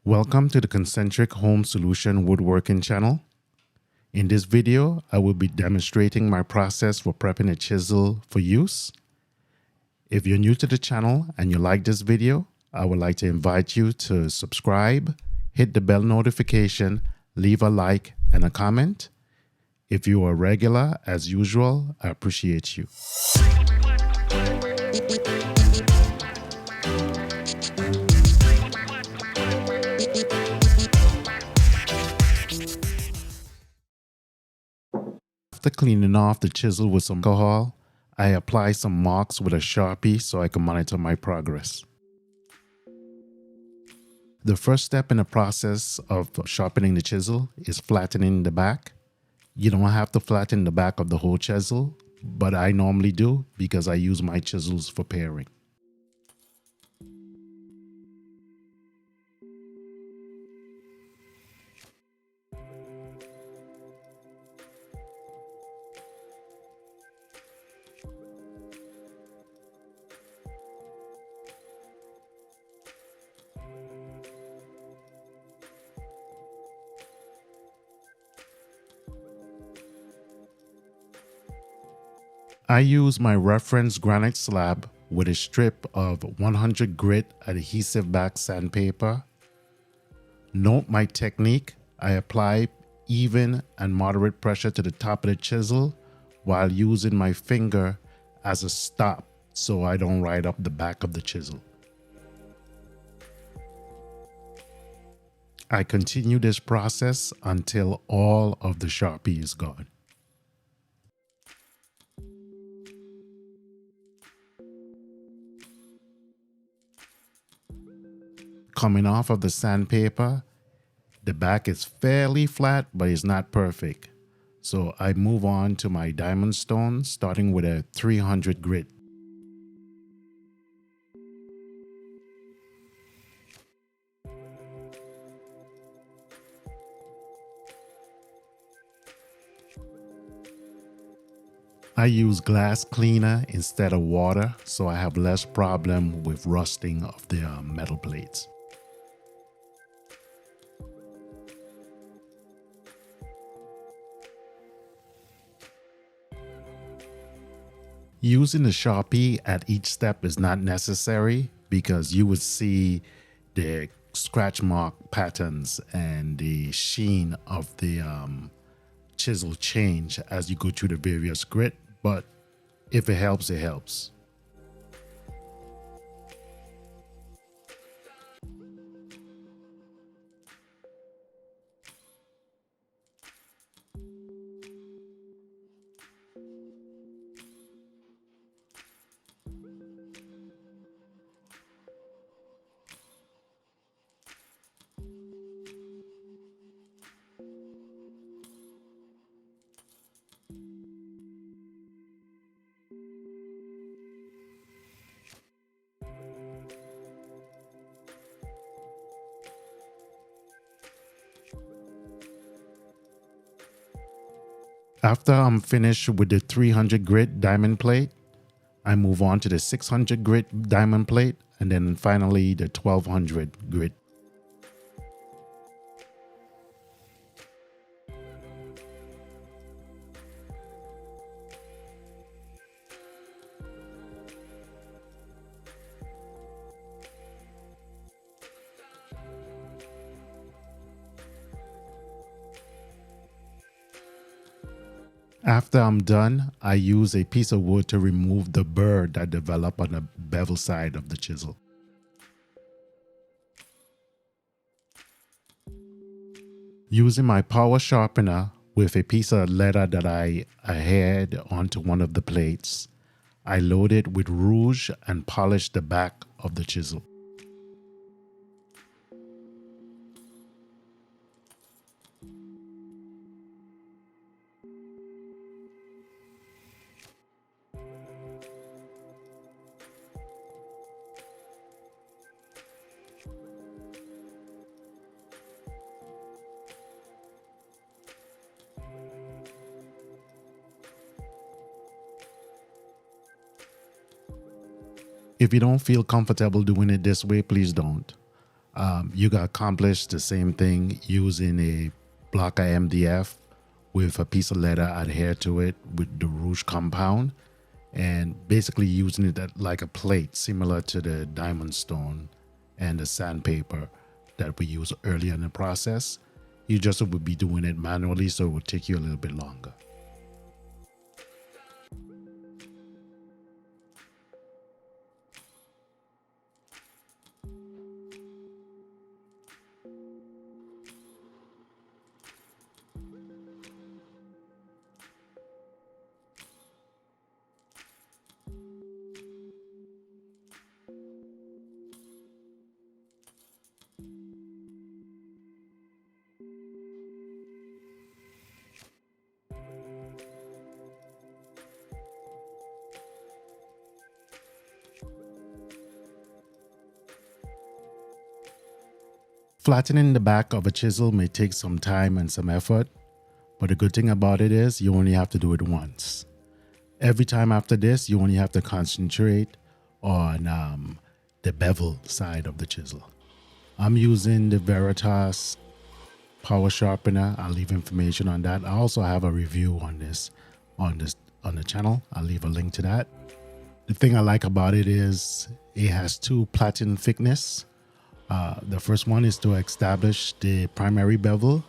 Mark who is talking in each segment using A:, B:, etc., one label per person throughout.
A: Welcome to the Concentric Home Solution Woodworking channel. In this video, I will be demonstrating my process for prepping a chisel for use. If you're new to the channel and you like this video, I would like to invite you to subscribe, hit the bell notification, leave a like and a comment. If you are regular, as usual, I appreciate you. After cleaning off the chisel with some alcohol, I apply some marks with a Sharpie so I can monitor my progress. The first step in the process of sharpening the chisel is flattening the back. You don't have to flatten the back of the whole chisel, but I normally do because I use my chisels for paring. I use my reference granite slab with a strip of 100 grit adhesive back sandpaper. Note my technique. I apply even and moderate pressure to the top of the chisel while using my finger as a stop so I don't ride up the back of the chisel. I continue this process until all of the Sharpie is gone. Coming off of the sandpaper, the back is fairly flat, but it's not perfect. So I move on to my diamond stone, starting with a 300 grit. I use glass cleaner instead of water, so I have less problem with rusting of the metal plates. Using the Sharpie at each step is not necessary because you would see the scratch mark patterns and the sheen of the chisel change as you go through the various grit, but if it helps, it helps. After I'm finished with the 300 grit diamond plate, I move on to the 600 grit diamond plate and then finally the 1200 grit. After I'm done, I use a piece of wood to remove the burr that developed on the bevel side of the chisel. Using my power sharpener with a piece of leather that I had onto one of the plates, I load it with rouge and polish the back of the chisel. If you don't feel comfortable doing it this way, please don't. You can accomplish the same thing using a block of MDF with a piece of leather adhered to it with the rouge compound, and basically using it like a plate similar to the diamond stone and the sandpaper that we used earlier in the process. You just would be doing it manually, so it would take you a little bit longer. Flattening the back of a chisel may take some time and some effort, but the good thing about it is you only have to do it once. Every time after this, you only have to concentrate on the bevel side of the chisel. I'm using the Veritas power sharpener. I'll leave information on that. I also have a review on this on the channel. I'll leave a link to that. The thing I like about it is it has two platen thickness. The first one is to establish the primary bevel,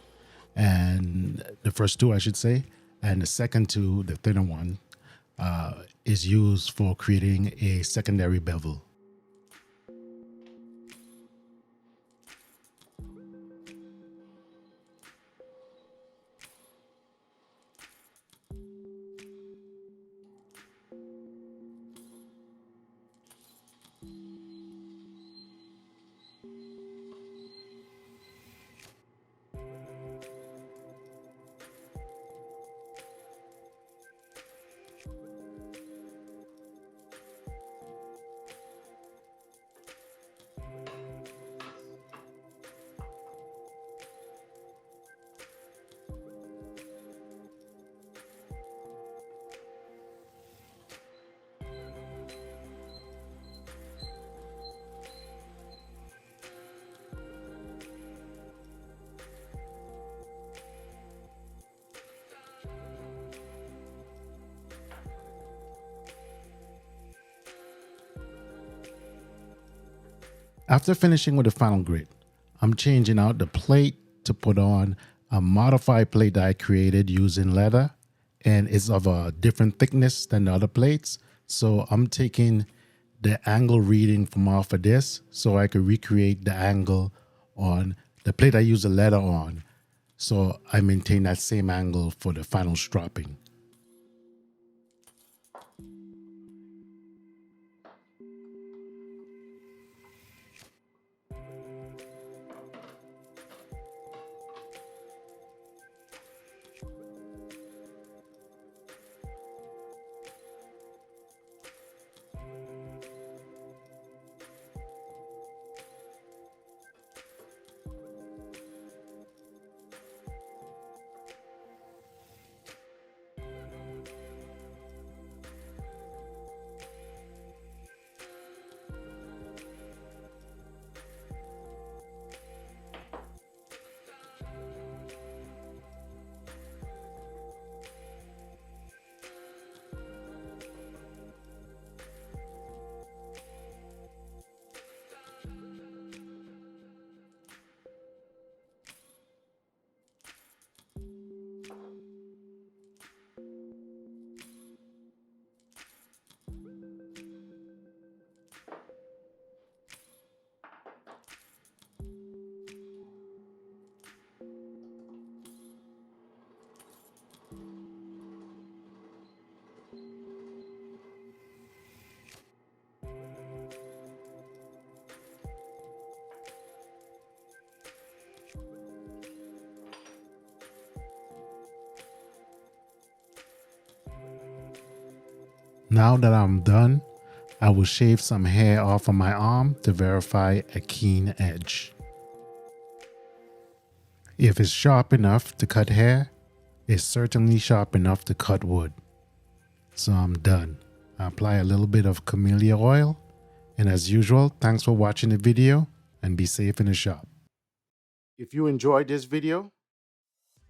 A: and the first two I should say, and the second two, the thinner one, is used for creating a secondary bevel. After finishing with the final grit, I'm changing out the plate to put on a modified plate that I created using leather, and it's of a different thickness than the other plates. So I'm taking the angle reading from off of this so I could recreate the angle on the plate I use the leather on. So I maintain that same angle for the final stropping. Now that I'm done, I will shave some hair off of my arm to verify a keen edge. If it's sharp enough to cut hair, it's certainly sharp enough to cut wood. So I'm done. I apply a little bit of camellia oil, and as usual, thanks for watching the video, and be safe in the shop. If you enjoyed this video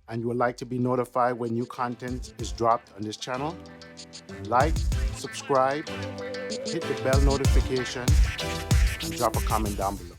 A: and you would like to be notified when new content is dropped on this channel, like, subscribe, hit the bell notification, and drop a comment down below.